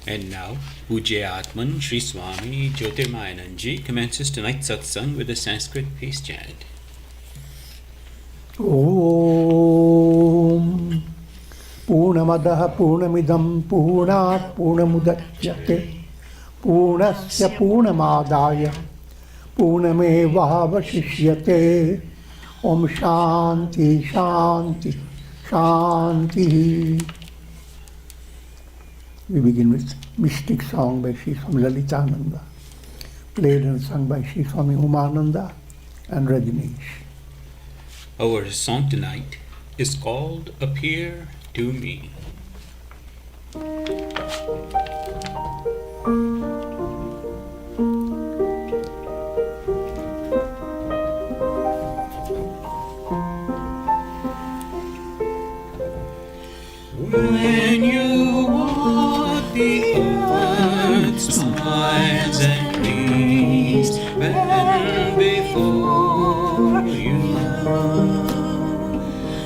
And now, Pujya Atman Sri Swami Jyotirmayananda commences tonight's satsang with a Sanskrit peace chant. Om Purnamadaha Purnamidam Purnat Purnamudachyate Purnasya Purnamadaya Purnamevavashishyate. Om Shanti Shanti Shanti. We begin with Mystic Song by Sri Swami Lalitananda, played and sung by Sri Swami Umananda and Rajneesh. Our song tonight is called Appear to Me. When you walk the earth's miles and trees bend before you,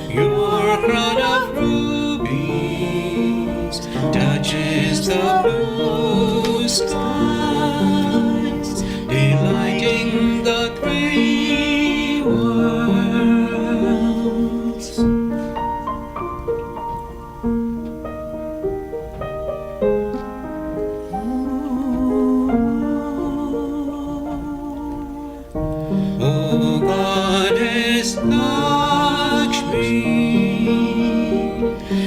your crown of rubies touches the blue skies, delighting the three worlds. O Goddess Lakshmi,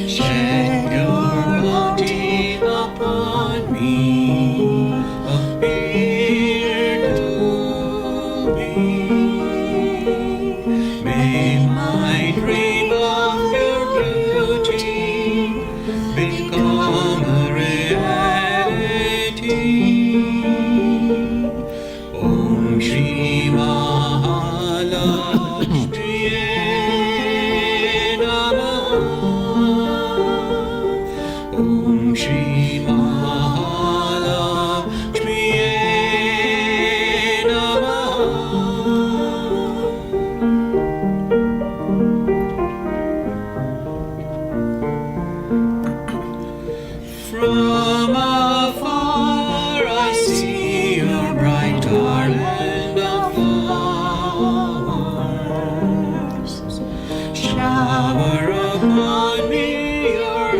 shed your bounty upon me, appear to me. May my dream of your beauty become a reality. Om Shri Mahalakshmiye Namaha. Om Shri Mahalakshmiye Namaha. From afar I see your bright garland of flowers. Shower upon me your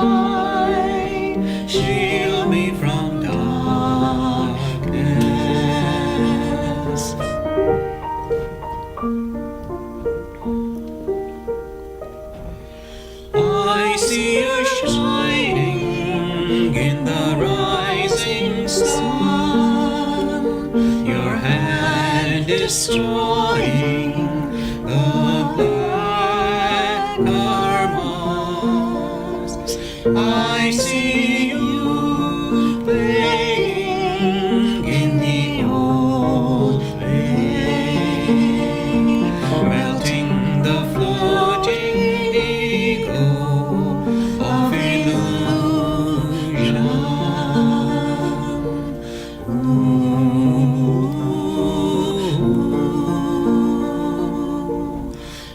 light, shield me from darkness. I see you shining in the rising sun. Your hand destroying the black karmas. I see you playing in the old way, melting the floating ego of illusion.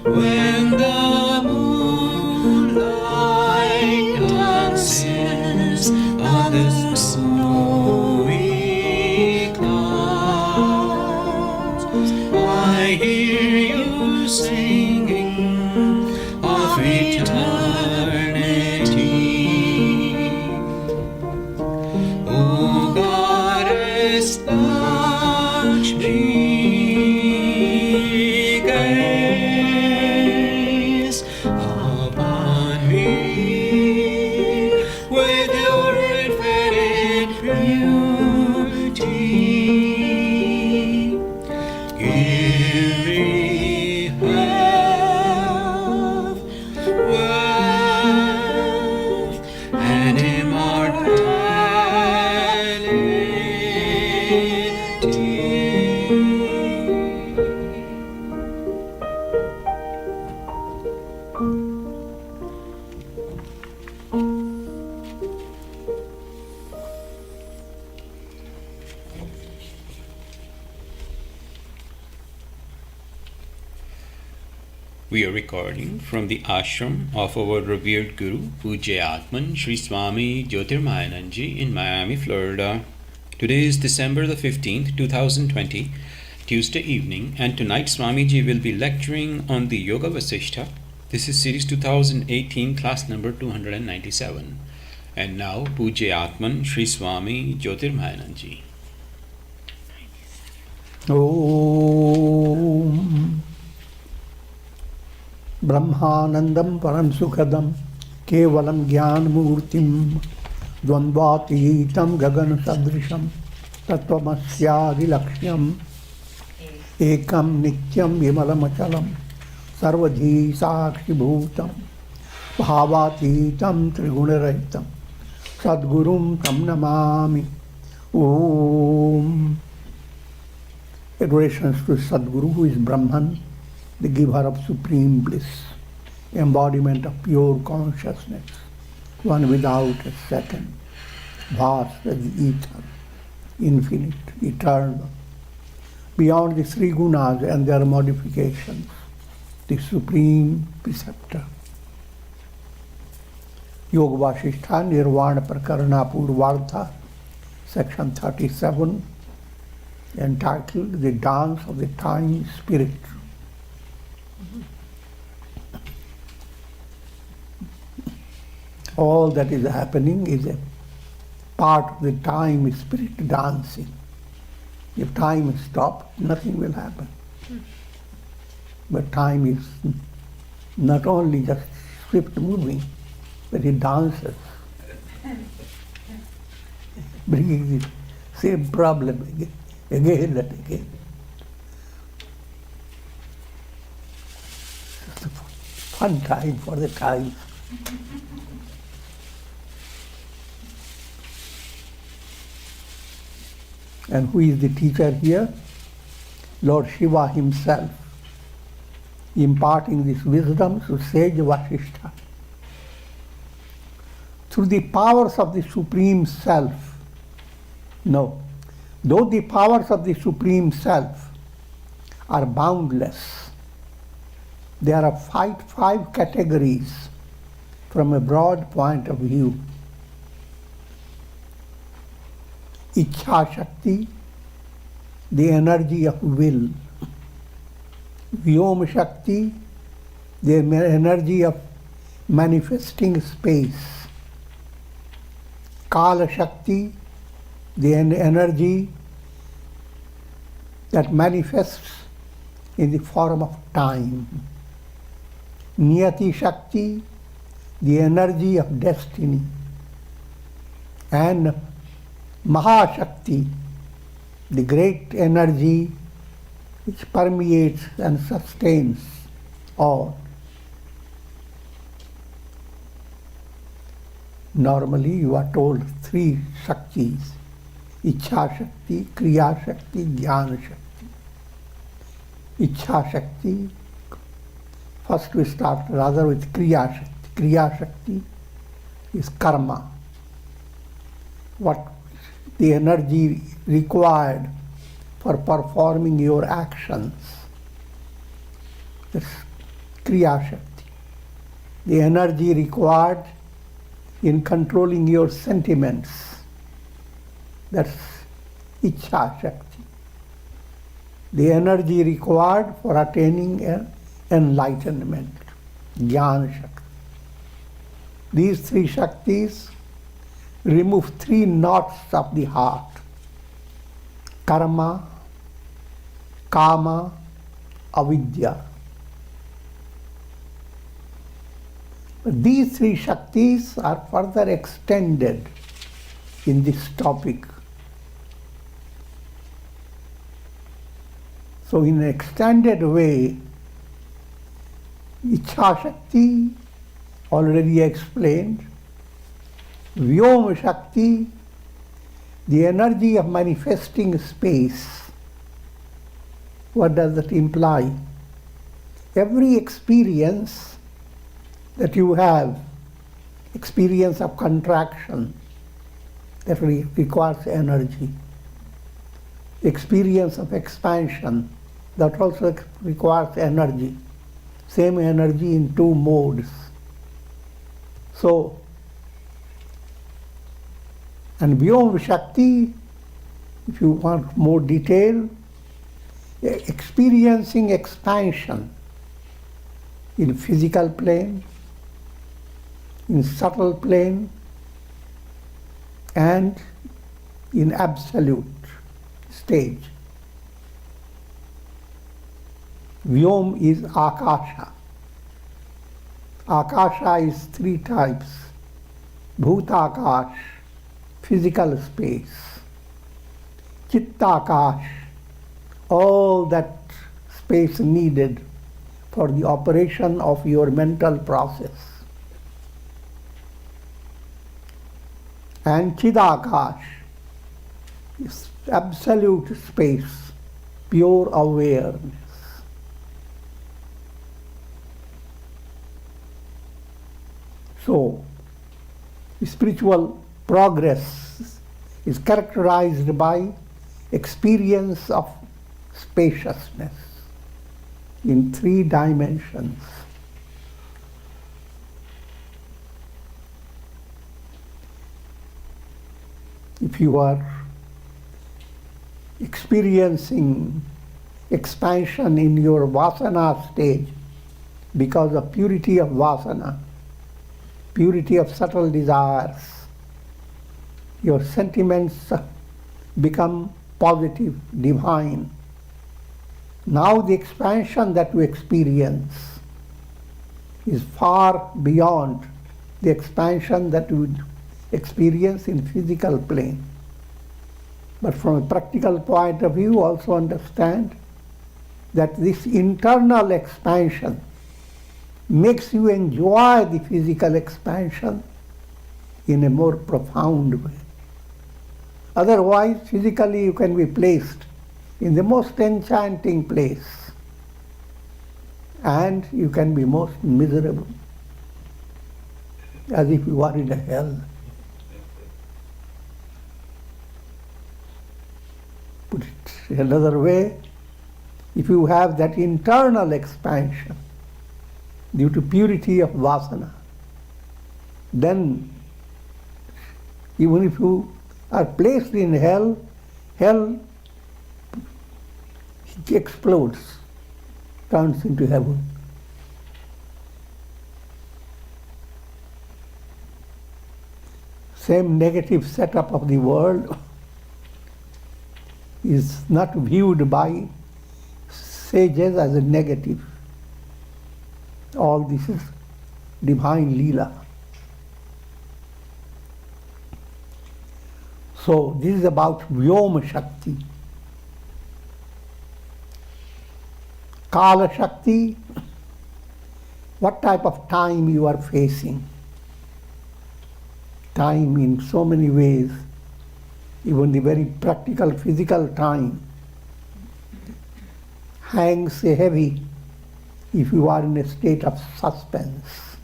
When the moonlight dances on the snowy clouds, I hear you singing of eternity. O Goddess Lakshmi, gaze upon me with your infinite beauty. Give me health, wealth, and We are recording from the ashram of our revered Guru, Pujya Atman Sri Swami Jyotirmayananda in Miami, Florida. Today is December the 15th, 2020, Tuesday evening, and tonight Swamiji will be lecturing on the Yoga Vasistha. This is series 2018, class number 297. And now, Pujya Atman Sri Swami Jyotirmayananda. Om Brahmanandam Param Sukhadam Kevalam Gyan Murtim Dvandvatitam Gagan Sadrisham Tattvamasya Laksham Ekam Nityam Vimalam Achalam Sarvadhi Sakshi Bhutam Bhavatitam Trigunarahitam Sadgurum Tam Namami. Om. Adorations to Sadguru, who is Brahman, the giver of supreme bliss, embodiment of pure consciousness, one without a second, vast as the ether, infinite, eternal, beyond the three gunas and their modifications, the supreme preceptor. Yoga Vasistha Nirvana Prakarana Purvartha, section 37, entitled The Dance of the Time Spirit. All that is happening is a part of the time spirit dancing. If time stops, nothing will happen. But time is not only just swift moving, but it dances, bringing the same problem again and again. It's a fun time for the time. And who is the teacher here? Lord Shiva himself, imparting this wisdom to sage Vasistha. Through the powers of the Supreme Self. No, though the powers of the Supreme Self are boundless, there are five categories from a broad point of view. Ichha Shakti, the energy of will. Vyom Shakti, the energy of manifesting space. Kala Shakti, the energy that manifests in the form of time. Niyati Shakti, the energy of destiny. And Mahashakti, the great energy which permeates and sustains all. Normally you are told three Shaktis: Ichha Shakti, Kriya Shakti, Jnana Shakti. Ichha Shakti, first we start rather with Kriya Shakti. Kriya Shakti is karma. What the energy required for performing your actions. That's Kriya Shakti. The energy required in controlling your sentiments. That's Ichha Shakti. The energy required for attaining enlightenment. Jnana Shakti. These three Shaktis remove three knots of the heart: karma, kama, avidya. These three Shaktis are further extended in this topic. So in an extended way, Ichha Shakti, already explained, Vyoma Shakti, the energy of manifesting space. What does that imply? Every experience that you have, experience of contraction, that requires energy. Experience of expansion, that also requires energy. Same energy in two modes. So, and Vyoma Shakti, if you want more detail, experiencing expansion in physical plane, in subtle plane, and in absolute stage. Vyom is Akasha. Akasha is three types: Bhutakash, physical space; Chittakash, all that space needed for the operation of your mental process; and Chidakash is absolute space, pure awareness. So, spiritual progress is characterized by experience of spaciousness in three dimensions. If you are experiencing expansion in your vasana stage because of purity of vasana, purity of subtle desires, your sentiments become positive, divine. Now the expansion that you experience is far beyond the expansion that you would experience in physical plane. But from a practical point of view, also understand that this internal expansion makes you enjoy the physical expansion in a more profound way. Otherwise, physically you can be placed in the most enchanting place and you can be most miserable, as if you are in a hell. Put it another way, if you have that internal expansion due to purity of vasana, then even if you are placed in hell, hell explodes, turns into heaven. Same negative setup of the world is not viewed by sages as a negative. All this is divine Leela. So this is about Vyoma Shakti. Kala Shakti, what type of time you are facing. Time in so many ways, even the very practical physical time hangs heavy if you are in a state of suspense.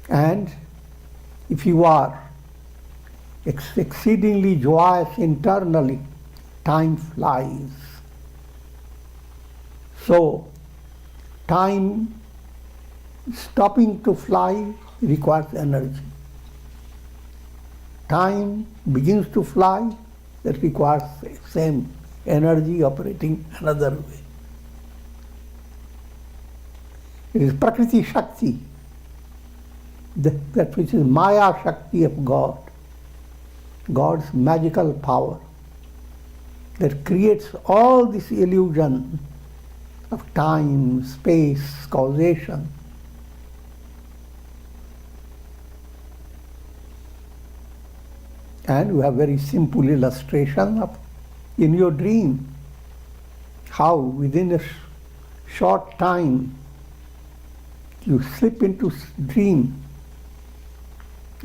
And if you are exceedingly joyous internally, time flies. So, time stopping to fly requires energy. Time begins to fly, that requires same energy operating another way. It is Prakriti Shakti, that which is Maya Shakti of God, God's magical power that creates all this illusion of time, space, causation. And we have very simple illustration of in your dream, how within a short time you slip into dream,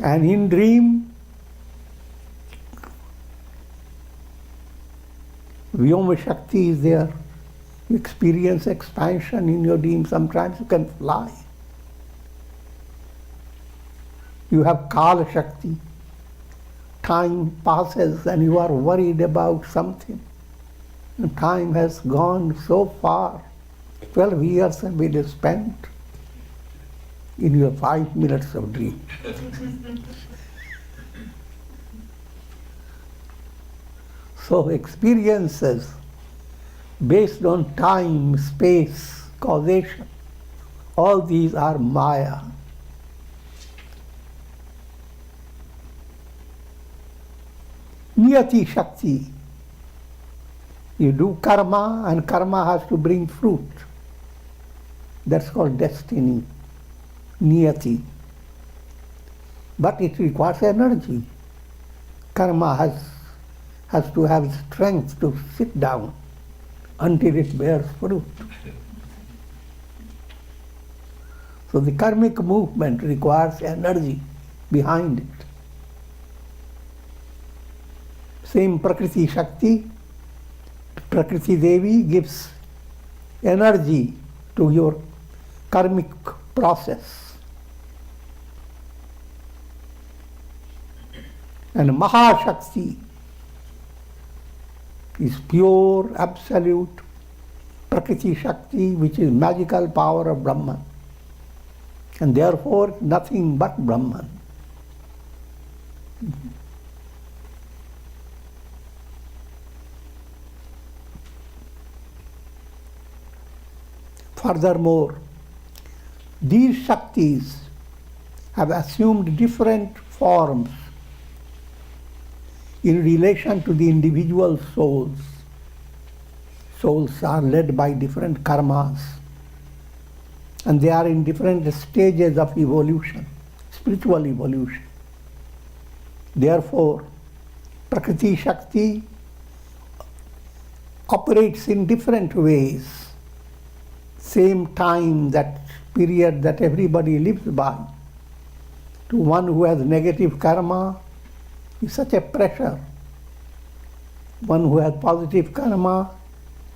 and in dream Vyoma Shakti is there. You experience expansion in your dream. Sometimes you can fly. You have Kala Shakti. Time passes and you are worried about something. And time has gone so far. 12 years have been spent in your 5 minutes of dream. So experiences based on time, space, causation, all these are Maya. Niyati Shakti. You do karma and karma has to bring fruit. That's called destiny, Niyati. But it requires energy. Karma has to have strength to sit down until it bears fruit. So the karmic movement requires energy behind it. Same Prakriti Shakti, Prakriti Devi gives energy to your karmic process. And Mahashakti is pure, absolute Prakriti Shakti, which is magical power of Brahman. And therefore nothing but Brahman. Furthermore, these Shaktis have assumed different forms in relation to the individual souls. Souls are led by different karmas, and they are in different stages of evolution, spiritual evolution. Therefore, Prakriti Shakti operates in different ways. Same time, that period that everybody lives by. To one who has negative karma, is such a pressure. One who has positive karma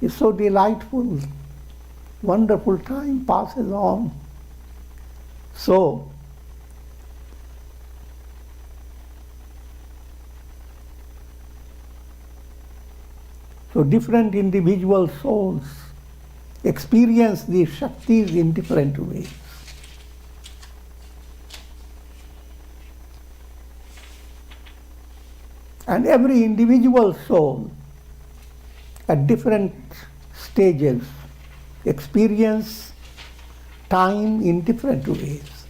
is so delightful. Wonderful time passes on. So different individual souls experience these Shaktis in different ways. And every individual soul at different stages experience time in different ways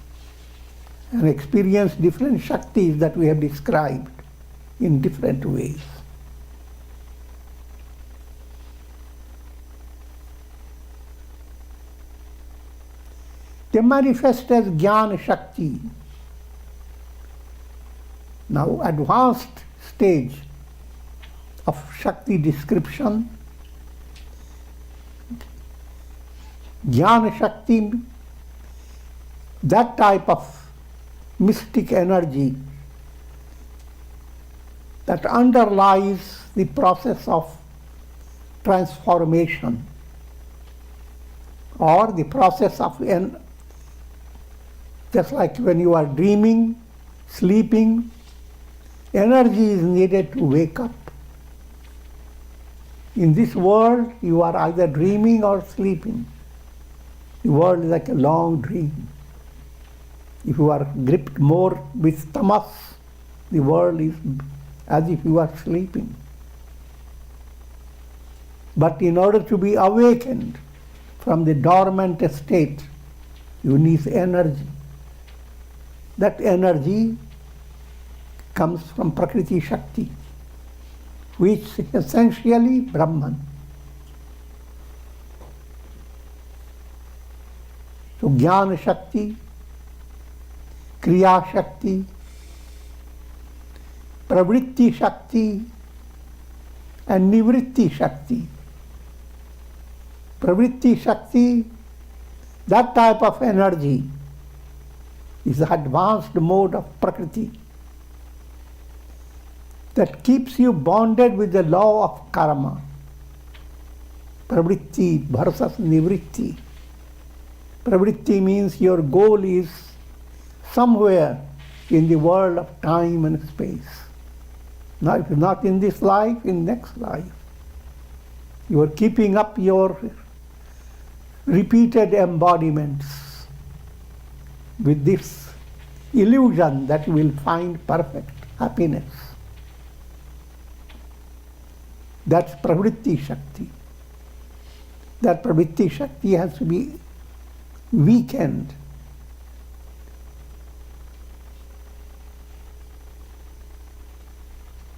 and experience different Shaktis that we have described in different ways. They manifest as Jnana Shakti. Now, advanced stage of Shakti description, Jnana Shakti, that type of mystic energy that underlies the process of transformation or the process of just like when you are dreaming, sleeping, energy is needed to wake up. In this world, you are either dreaming or sleeping. The world is like a long dream. If you are gripped more with tamas, the world is as if you are sleeping. But in order to be awakened from the dormant state You need energy. That energy comes from Prakriti Shakti, which is essentially Brahman. So Jnana Shakti, Kriya Shakti, Pravritti Shakti, and Nivritti Shakti. Pravritti Shakti, that type of energy, is the advanced mode of Prakriti that keeps you bonded with the law of karma. Pravritti versus Nivritti. Pravritti means your goal is somewhere in the world of time and space. Now, if not in this life, in next life. You are keeping up your repeated embodiments with this illusion that you will find perfect happiness. That's Pravritti Shakti. That Pravritti Shakti has to be weakened.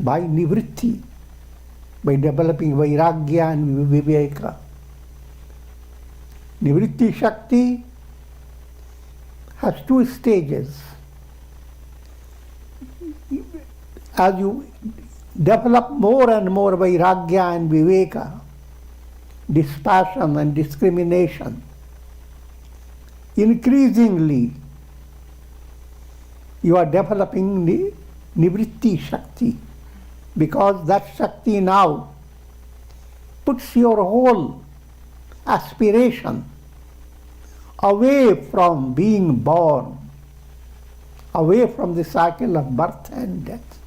By Nivritti, by developing Vairagya and Viveka. Nivritti Shakti has two stages. As you develop more and more Vairagya and Viveka, dispassion and discrimination, increasingly you are developing Nivritti Shakti, because that Shakti now puts your whole aspiration away from being born, away from the cycle of birth and death.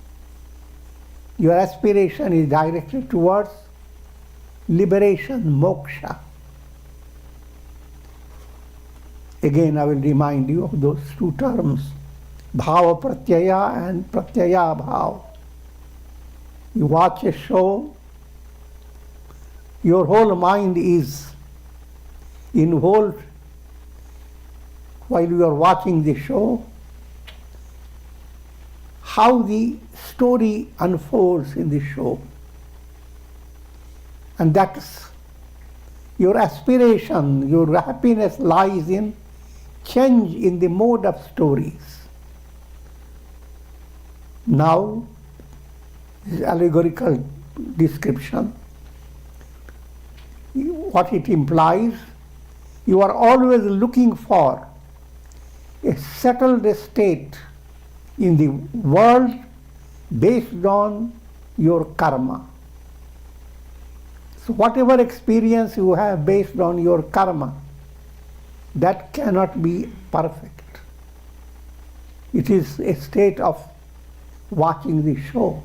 Your aspiration is directed towards liberation, moksha. Again, I will remind you of those two terms, bhava pratyaya and pratyaya bhava. You watch a show, your whole mind is involved while you are watching the show, how the story unfolds in the show. And that's your aspiration, your happiness lies in change in the mode of stories. Now, this is allegorical description. What it implies, you are always looking for a settled state in the world based on your karma. So whatever experience you have based on your karma, that cannot be perfect. It is a state of watching the show.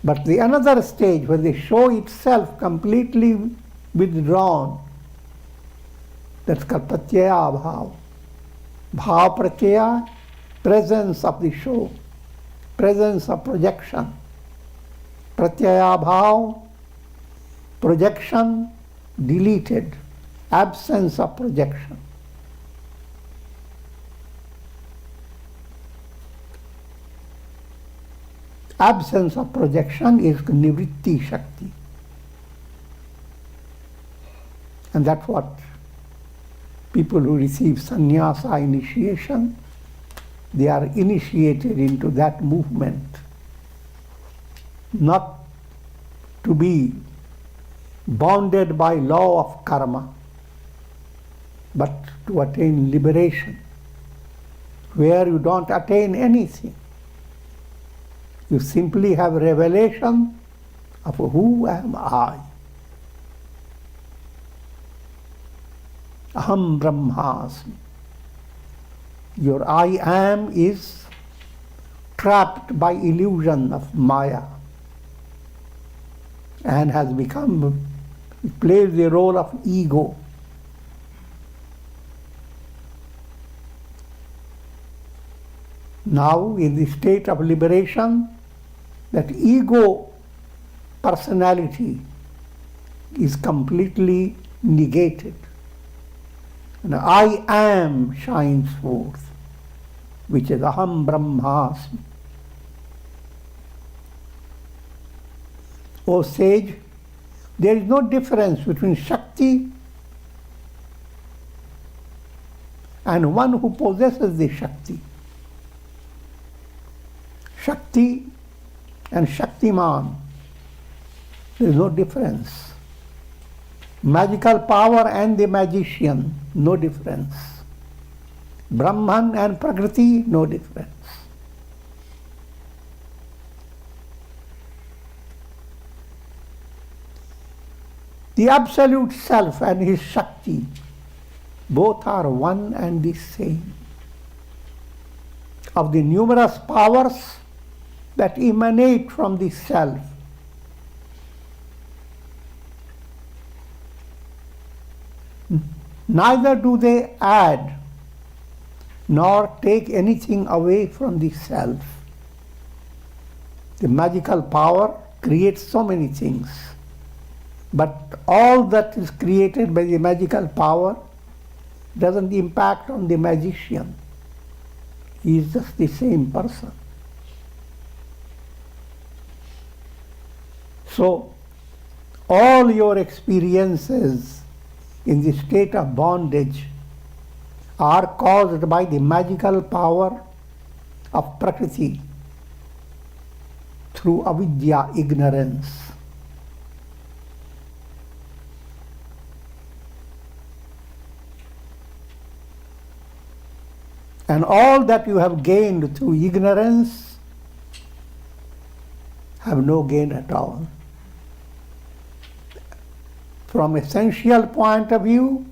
But the another stage where the show itself completely withdrawn, that's called pratyaya bhava. Bhava pratyaya, presence of the show, presence of projection. Pratyaya bhava, projection deleted, absence of projection. Absence of projection is Nivritti Shakti. And that's what people who receive sannyasa initiation, they are initiated into that movement. Not to be bounded by law of karma, but to attain liberation, where you don't attain anything. You simply have revelation of who am I. Aham Brahmasmi. Your I am is trapped by illusion of Maya and has become, it plays the role of ego. Now, in the state of liberation, that ego personality is completely negated. and I am shines forth, which is Aham Brahmasmi. O sage, there is no difference between Shakti and one who possesses the Shakti. Shakti and Shaktiman, there is no difference. Magical power and the magician, no difference. Brahman and Prakriti, no difference. The Absolute Self and his Shakti, both are one and the same. Of the numerous powers that emanate from the Self, neither do they add nor take anything away from the Self. The magical power creates so many things, but all that is created by the magical power doesn't impact on the magician. He is just the same person. So, all your experiences in the state of bondage are caused by the magical power of Prakriti through avidya, ignorance. And all that you have gained through ignorance have no gain at all. From essential point of view,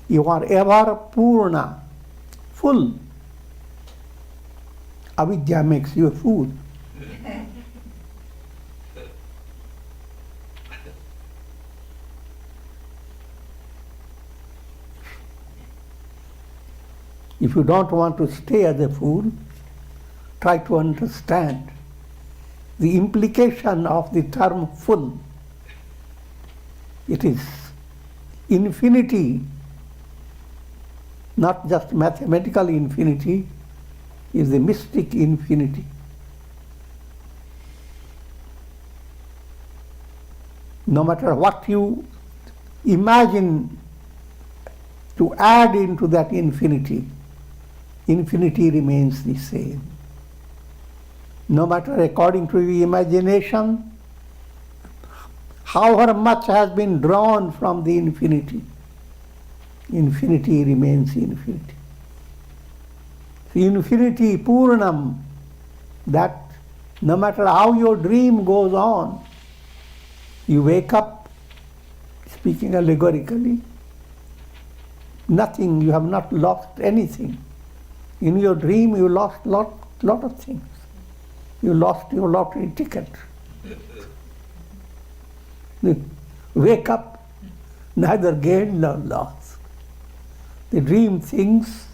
you are ever purna, full. Avidya makes you a fool. If you don't want to stay as a fool, try to understand the implication of the term full. It is infinity, not just mathematical infinity, is the mystic infinity. No matter what you imagine to add into that infinity, infinity remains the same. No matter according to the imagination, however much has been drawn from the infinity, infinity remains infinity. The infinity, Purnam, that no matter how your dream goes on, you wake up, speaking allegorically, nothing, you have not lost anything. In your dream you lost lot of things. You lost your lottery ticket. You wake up, neither gained nor lost. The dream things,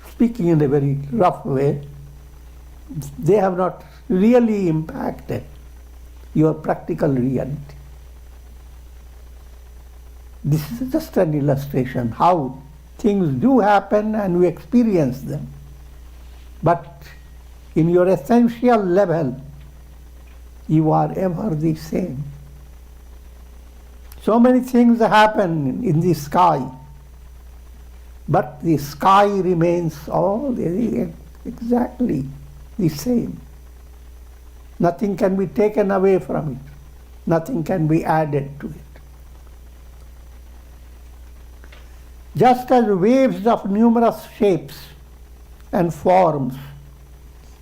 speaking in a very rough way, they have not really impacted your practical reality. This is just an illustration how things do happen and we experience them. But in your essential level, you are ever the same. So many things happen in the sky, but the sky remains all exactly the same. Nothing can be taken away from it. Nothing can be added to it. Just as waves of numerous shapes and forms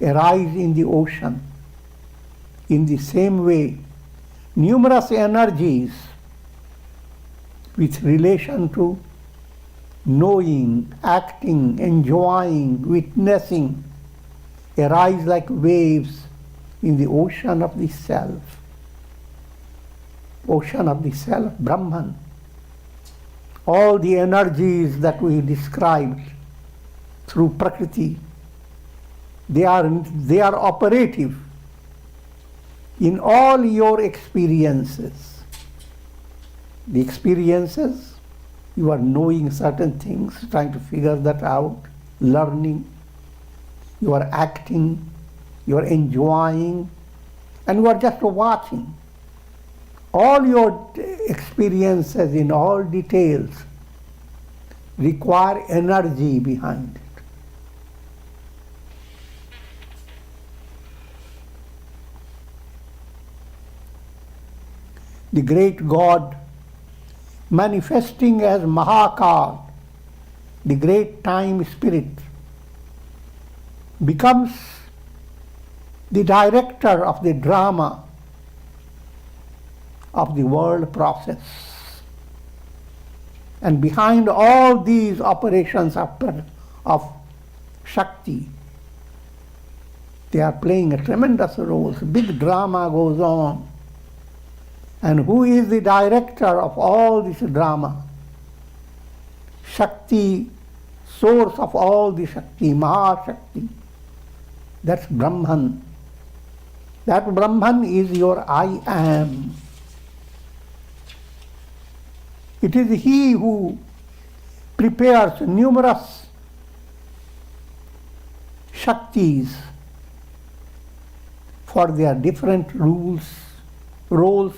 arise in the ocean, in the same way, numerous energies with relation to knowing, acting, enjoying, witnessing arise like waves in the ocean of the self. Ocean of the self, Brahman. All the energies that we described through Prakriti, they are operative in all your experiences. The experiences You are knowing certain things, trying to figure that out, learning. You are acting, you are enjoying, and you are just watching. All your experiences in all details require energy behind it. The great God manifesting as Mahakal, the great time spirit, becomes the director of the drama of the world process. And behind all these operations of Shakti, they are playing a tremendous role. Big drama goes on. And who is the director of all this drama? Shakti, source of all the Shakti, Mahashakti. That's Brahman. That Brahman is your I am. It is he who prepares numerous Shaktis for their different roles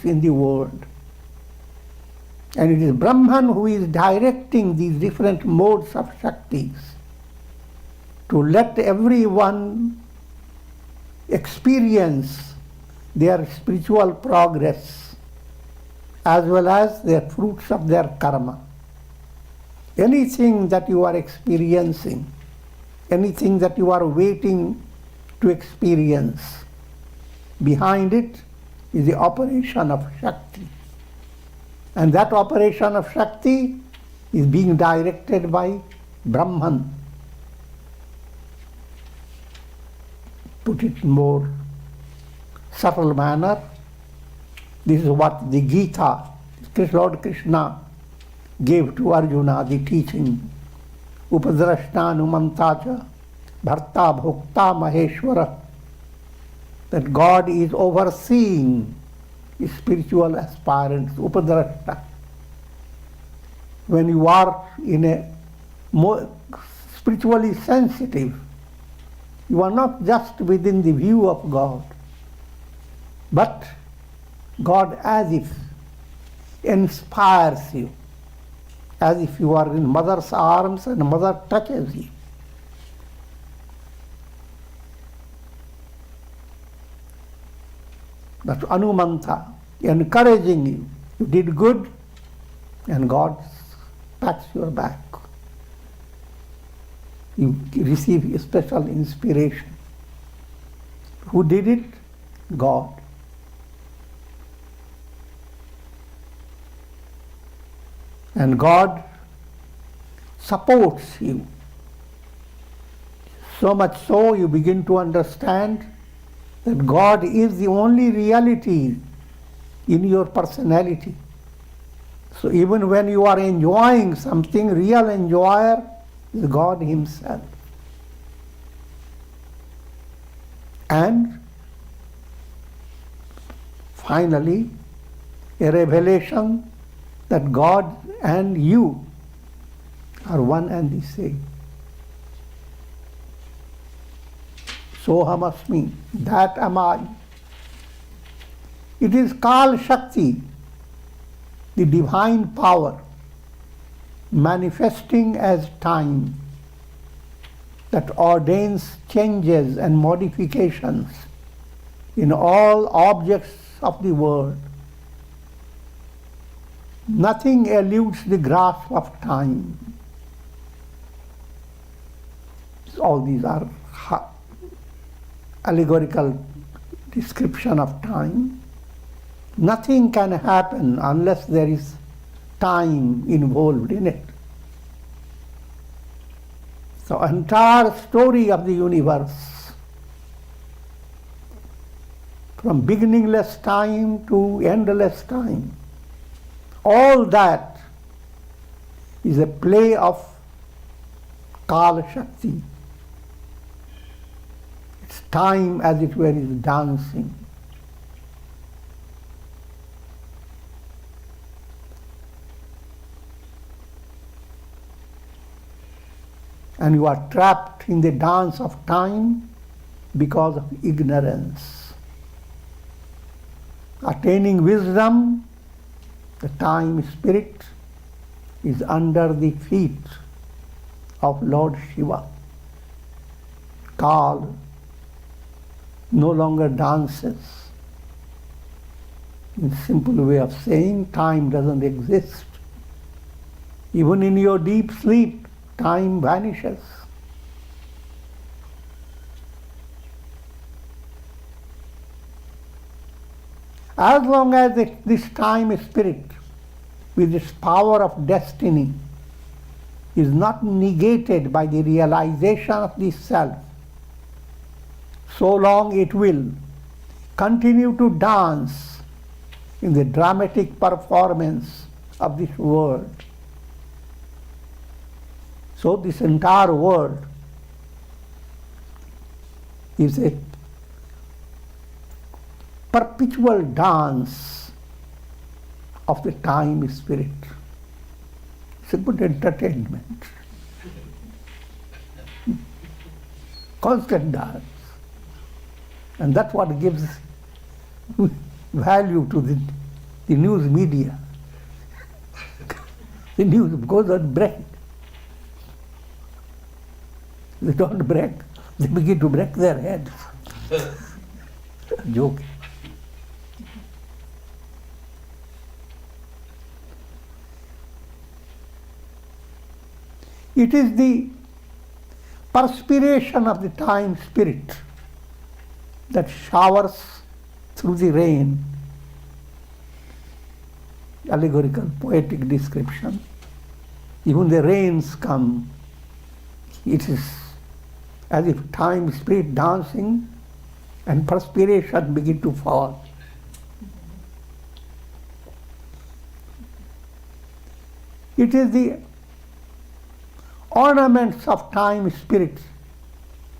in the world. And it is Brahman who is directing these different modes of Shaktis to let everyone experience their spiritual progress as well as the fruits of their karma. Anything that you are experiencing, anything that you are waiting to experience, behind it is the operation of Shakti. And that operation of Shakti is being directed by Brahman. Put it in more subtle manner, this is what the Gita, Lord Krishna, gave to Arjuna, the teaching. Upadrashnanumantacha bharta bhokta maheshwara. That God is overseeing spiritual aspirants, upadrashta. When you are in a more spiritually sensitive, you are not just within the view of God, but God as if inspires you, as if you are in mother's arms and mother touches you. That's Anumanta, encouraging you. You did good, and God pats your back. You receive a special inspiration. Who did it? God. And God supports you. So much so you begin to understand that God is the only reality in your personality. So even when you are enjoying something, real enjoyer is God Himself. And finally, a revelation that God and you are one and the same. Soham asmi, that am I. It is Kal Shakti, the divine power, manifesting as time, that ordains changes and modifications in all objects of the world. Nothing eludes the grasp of time. All these are allegorical description of time. Nothing can happen unless there is time involved in it. So entire story of the universe, from beginningless time to endless time, all that is a play of Kala Shakti. It's time, as it were, is dancing. and you are trapped in the dance of time because of ignorance. Attaining wisdom, the time spirit is under the feet of Lord Shiva. Kal no longer dances. In simple way of saying, time doesn't exist. Even in your deep sleep, time vanishes. As long as this time spirit, with its power of destiny, is not negated by the realization of the self, so long it will continue to dance in the dramatic performance of this world. So this entire world is a perpetual dance of the time spirit. It's a good entertainment. Constant dance. And that's what gives value to the news media. The news goes on break. They don't break, they begin to break their heads. Joking. It is the perspiration of the time spirit that showers through the rain. Allegorical, poetic description. Even the rains come. It is as if time spirit dancing and perspiration begin to fall. It is the ornaments of time spirit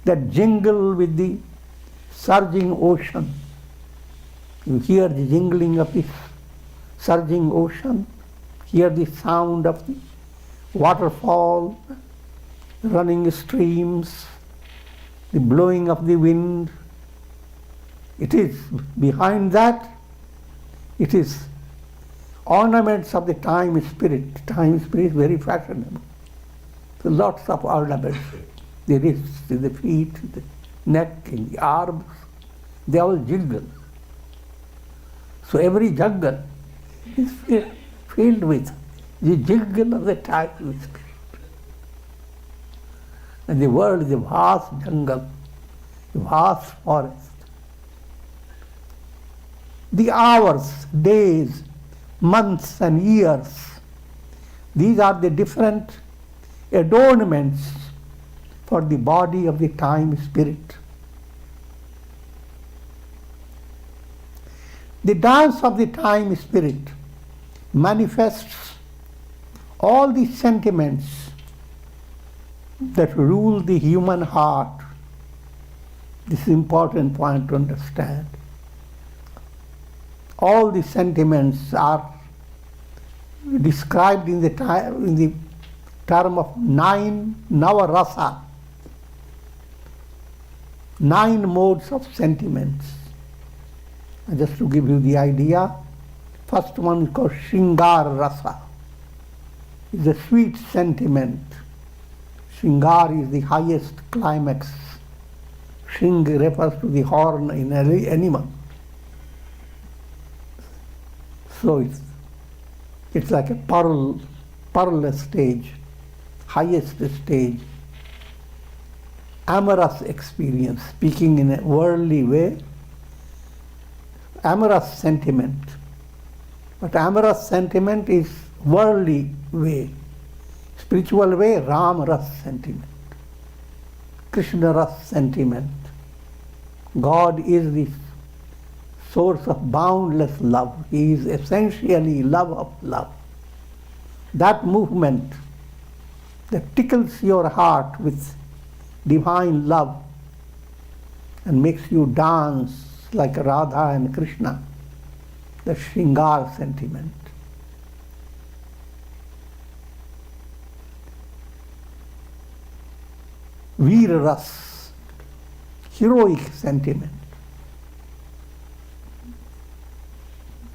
that jingle with the surging ocean. You hear the jingling of the surging ocean, hear the sound of the waterfall, running streams, the blowing of the wind. It is behind that, it is ornaments of the time spirit. Time spirit is very fashionable. So lots of ornaments, the wrists, the feet, the neck, and the arms, they all jingle. So every jungle is filled with the jingle of the time spirit. And the world is a vast jungle, a vast forest. The hours, days, months and years, these are the different adornments for the body of the time spirit. The dance of the time spirit manifests all the sentiments that rule the human heart. This is an important point to understand. All the sentiments are described in the term of 9 navarasa, 9 modes of sentiments. And just to give you the idea, first one is called Shringar Rasa. It's a sweet sentiment. Shringar is the highest climax. Shring refers to the horn in any animal. So it's like a pearl stage, highest stage. Amorous experience, speaking in a worldly way, amorous sentiment. But amorous sentiment is worldly way. Spiritual way, Ram Ras sentiment. Krishna Ras sentiment. God is the source of boundless love. He is essentially love of love. That movement that tickles your heart with divine love and makes you dance like Radha and Krishna, the Shringar sentiment. ras, heroic sentiment.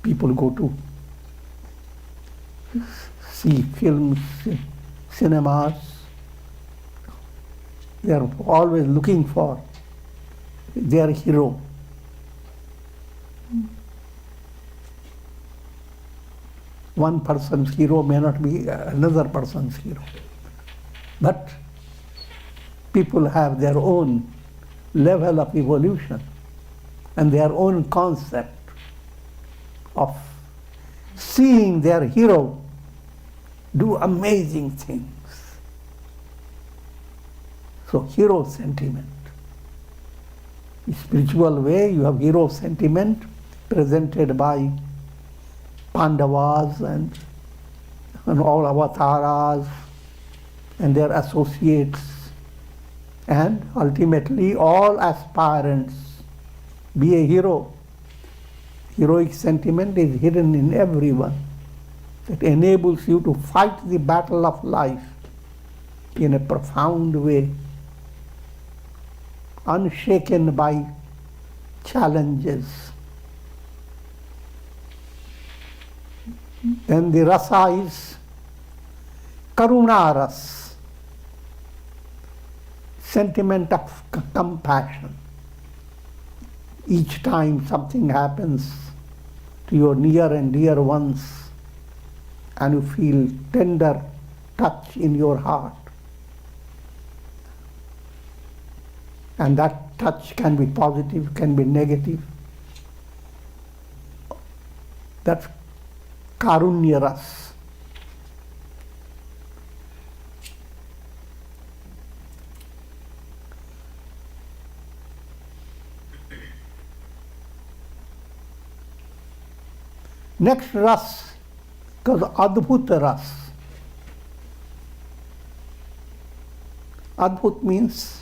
People go to see films, cinemas. They are always looking for their hero. One person's hero may not be another person's hero. But people have their own level of evolution and their own concept of seeing their hero do amazing things. So hero sentiment. In spiritual way, you have hero sentiment presented by Pandavas and all avatars and their associates, and ultimately all aspirants be a hero. Heroic sentiment is hidden in everyone. It enables you to fight the battle of life in a profound way, unshaken by challenges. Then the rasa is karuna ras, sentiment of compassion. Each time something happens to your near and dear ones and you feel tender touch in your heart, and that touch can be positive, can be negative. That's karunya ras. Next ras goes adbhuta ras. Adbhut means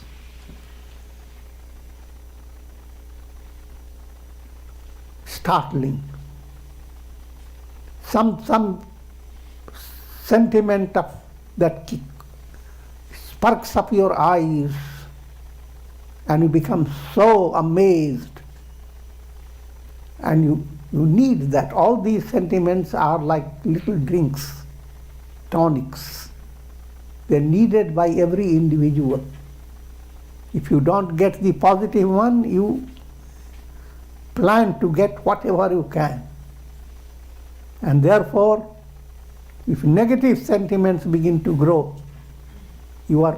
startling. Some sentiment of that sparks up your eyes and you become so amazed, and you need that. All these sentiments are like little drinks, tonics. They're needed by every individual. If you don't get the positive one, you plan to get whatever you can. And therefore, if negative sentiments begin to grow, you are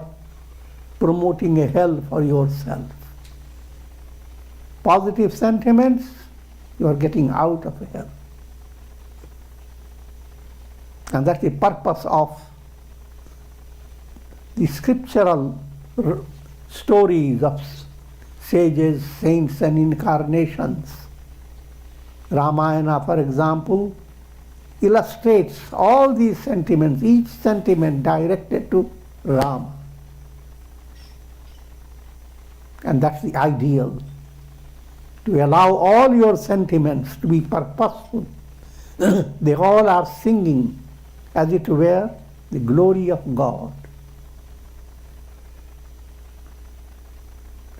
promoting a hell for yourself. Positive sentiments, you are getting out of hell. And that's the purpose of the scriptural stories of sages, saints, and incarnations. Ramayana, for example, illustrates all these sentiments, each sentiment directed to Rama. And that's the ideal, to allow all your sentiments to be purposeful. They all are singing, as it were, the glory of God.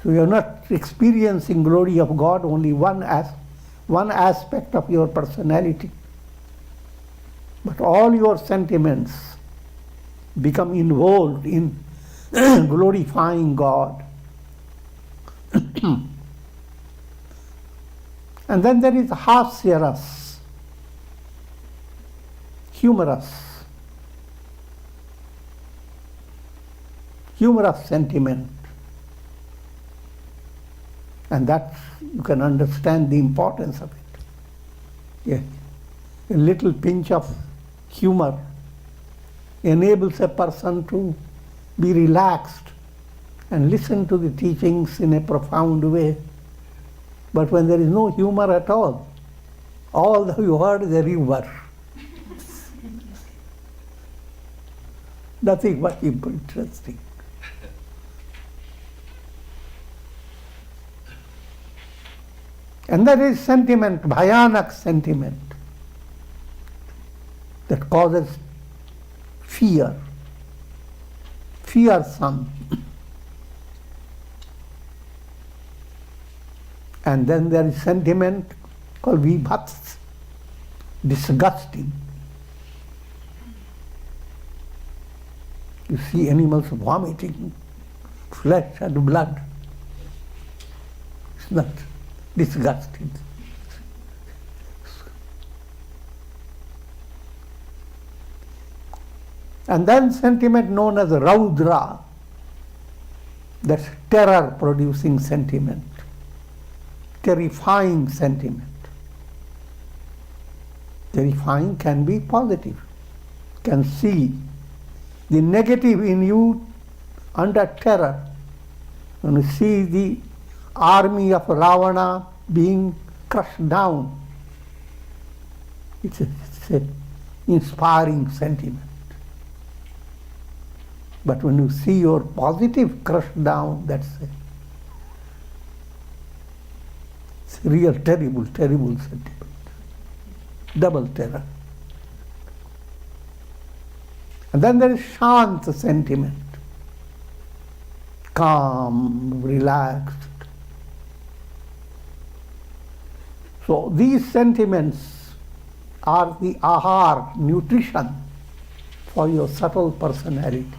So you are not experiencing glory of God only one aspect of your personality, but all your sentiments become involved in glorifying God. And then there is hasya ras, humorous sentiment. And that's, you can understand the importance of it. Yeah. A little pinch of humor enables a person to be relaxed and listen to the teachings in a profound way. But when there is no humor at all that you heard is a rumor. Nothing but interesting. And there is sentiment, bhayanak sentiment, that causes fearsome. And then there is sentiment called vibhats, disgusting. You see animals vomiting flesh and blood. It's not disgusting. And then sentiment known as raudra, that's terror-producing sentiment, terrifying sentiment. Terrifying can be positive, can see the negative in you under terror. When you see the army of Ravana being crushed down, it's an inspiring sentiment. But when you see your positive crushed down, it's a real terrible, terrible sentiment. Double terror. And then there is shant sentiment, calm, relaxed. So these sentiments are the ahar, nutrition for your subtle personality.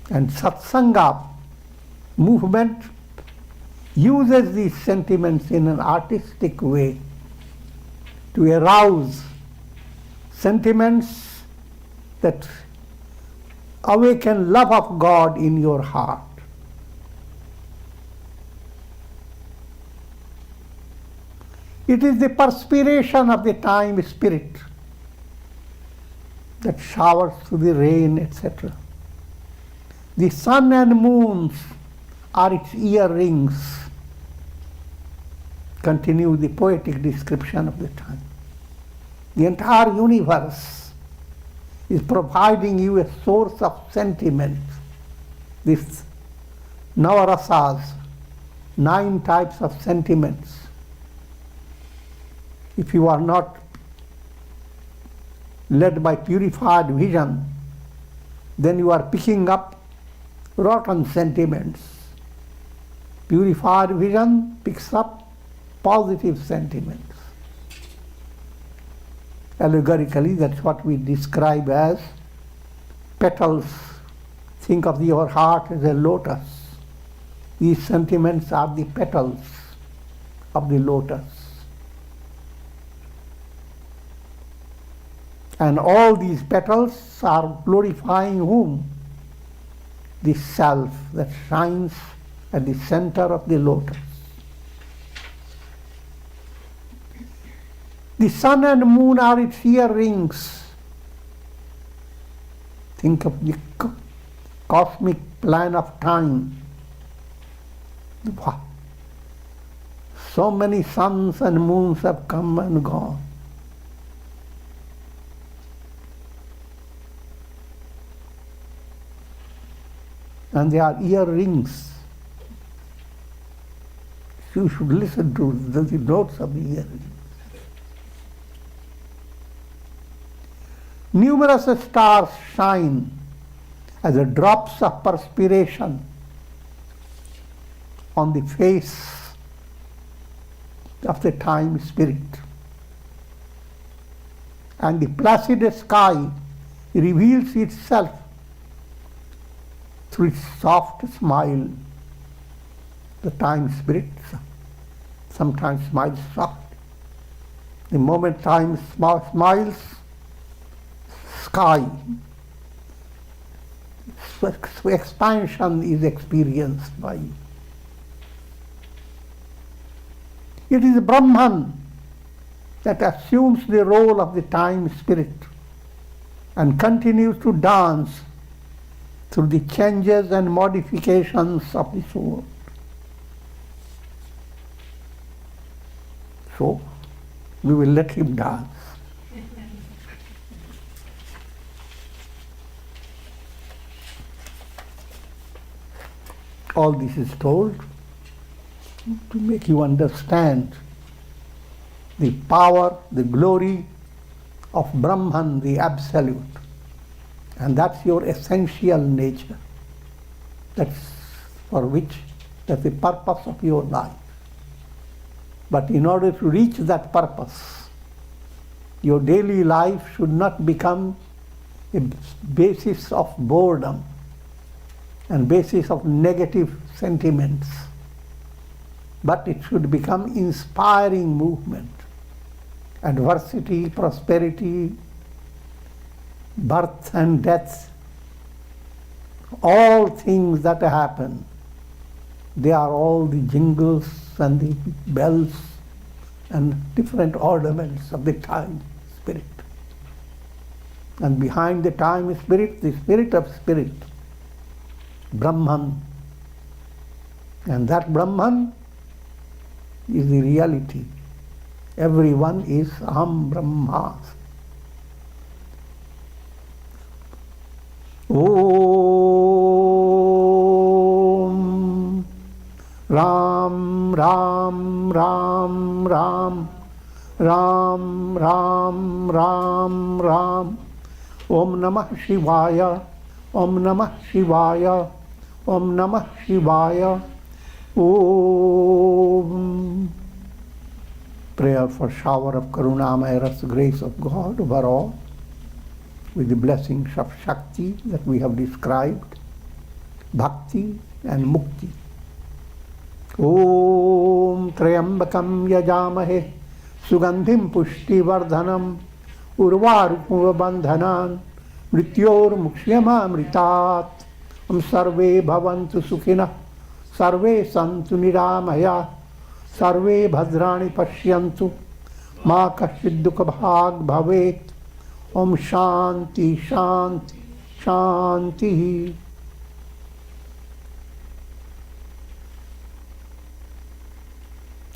And satsanga movement uses these sentiments in an artistic way to arouse sentiments that awaken love of God in your heart. It is the perspiration of the time spirit that showers through the rain, etc. The sun and moons are its earrings. Continue the poetic description of the time. The entire universe is providing you a source of sentiment. These navarasas, 9 types of sentiments. If you are not led by purified vision, then you are picking up rotten sentiments. Purified vision picks up positive sentiments. Allegorically, that's what we describe as petals. Think of your heart as a lotus. These sentiments are the petals of the lotus. And all these petals are glorifying whom? The self that shines at the center of the lotus. The sun and moon are its earrings. Think of the cosmic plan of time. So many suns and moons have come and gone. And they are earrings. You should listen to the notes of the earrings. Numerous stars shine as drops of perspiration on the face of the time spirit. And the placid sky reveals itself through its soft smile. The time spirit sometimes smiles soft. The moment time smiles, sky, so expansion is experienced by you. It is Brahman that assumes the role of the time spirit and continues to dance through the changes and modifications of this world. So, we will let him dance. All this is told to make you understand the power, the glory of Brahman, the Absolute. And that's your essential nature. That's for which that's the purpose of your life. But in order to reach that purpose, your daily life should not become a basis of boredom and basis of negative sentiments, but it should become inspiring movement. Adversity, prosperity, birth and death, all things that happen, they are all the jingles and the bells and different ornaments of the time spirit. And behind the time spirit, the spirit of spirit, Brahman. And that Brahman is the reality. Everyone is Aham Brahma. Om Ram Ram Ram Ram Ram Ram Ram Ram Om Namah Shivaya Om Namah Shivaya Om Namah Shivaya Om. Prayer for shower of Karunamaya Rasa grace of God over all, with the blessings of Shakti that we have described, Bhakti and Mukti. Om Trayambakam Yajamahe Sugandhim Pushti Vardhanam Urvarukuva Bandhanan Mrityor Mukshiyama Mritat Om Sarve Bhavantu Sukhina Sarve Santu Niramaya Sarve Bhadrani Pashyantu Ma Kashid Dukha Bhag Bhavet. Om Shanti Shanti Shanti.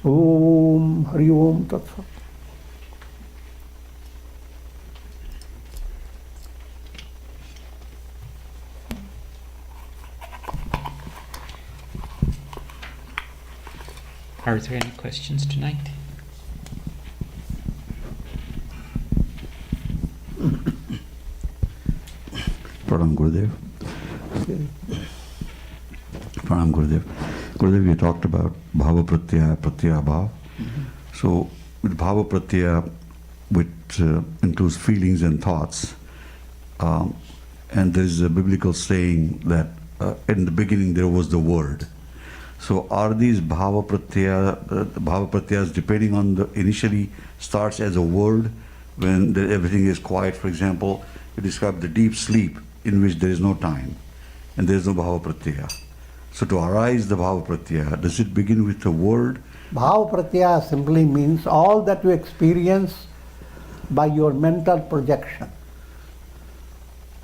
Om Hari Om Tat Sat. Are there any questions tonight? Pranam Gurudev. Okay. Pranam Gurudev. Gurudev, you talked about Bhava Pratyaya, Pratyaya Bhava. So, with Bhava Pratyaya, which includes feelings and thoughts, and there's a biblical saying that in the beginning there was the Word. So, are these Bhava Pratyayas depending on the initially starts as a word when everything is quiet? For example, you describe the deep sleep in which there is no time and there is no Bhava Pratyaya. So to arise the Bhava Pratyaya, does it begin with the word? Bhava Pratyaya simply means all that you experience by your mental projection,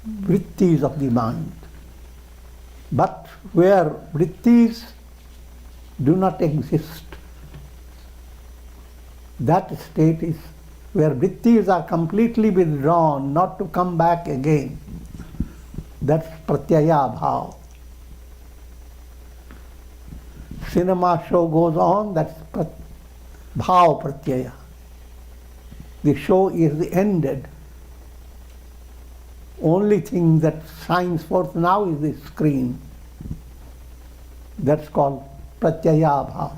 vrittis of the mind. But where vrittis do not exist, that state is where vrittis are completely withdrawn, not to come back again. That's Pratyaya Bhava. Cinema show goes on, that's Bhava Pratyaya. The show is ended. Only thing that shines forth now is the screen. That's called Pratyaya Bhava.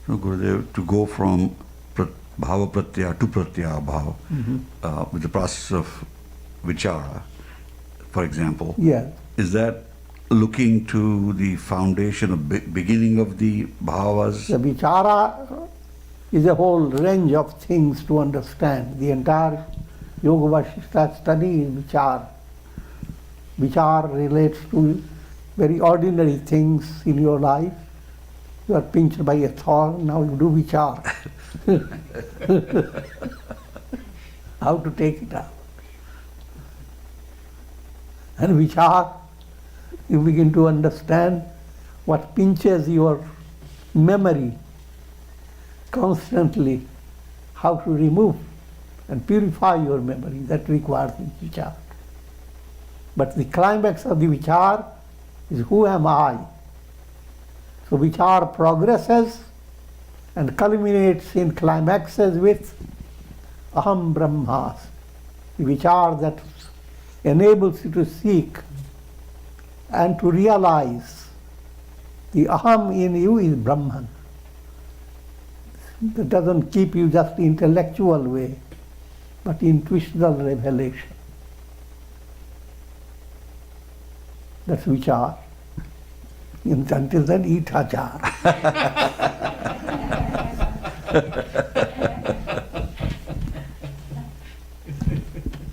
So Gurudev, to go from Bhava Pratyaya to Pratyaya Bhava, with the process of Vichara, for example, Yes. is that looking to the foundation of beginning of the bhavas? The Vichara is a whole range of things to understand. The entire Yoga Vasistha study is Vichara. Vichara relates to very ordinary things in your life. You are pinched by a thorn, now you do Vichara. How to take it out. And Vichara, you begin to understand what pinches your memory constantly, how to remove and purify your memory. That requires Vichara. But the climax of the Vichara is who am I? So Vichara progresses and culminates in climaxes with Aham Brahmas, the Vichara that enables you to seek and to realize the aham in you is Brahman. That doesn't keep you just intellectual way, but intuitional revelation. That's vichar. Until then, eat achar.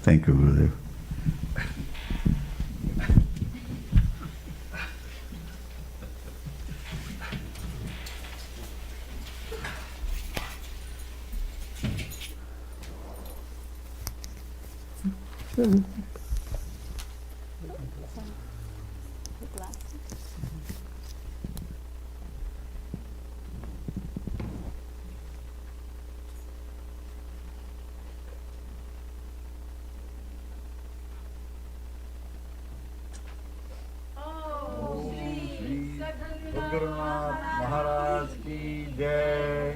Thank you, Gurudev. Gurunath Maharaj ki jai.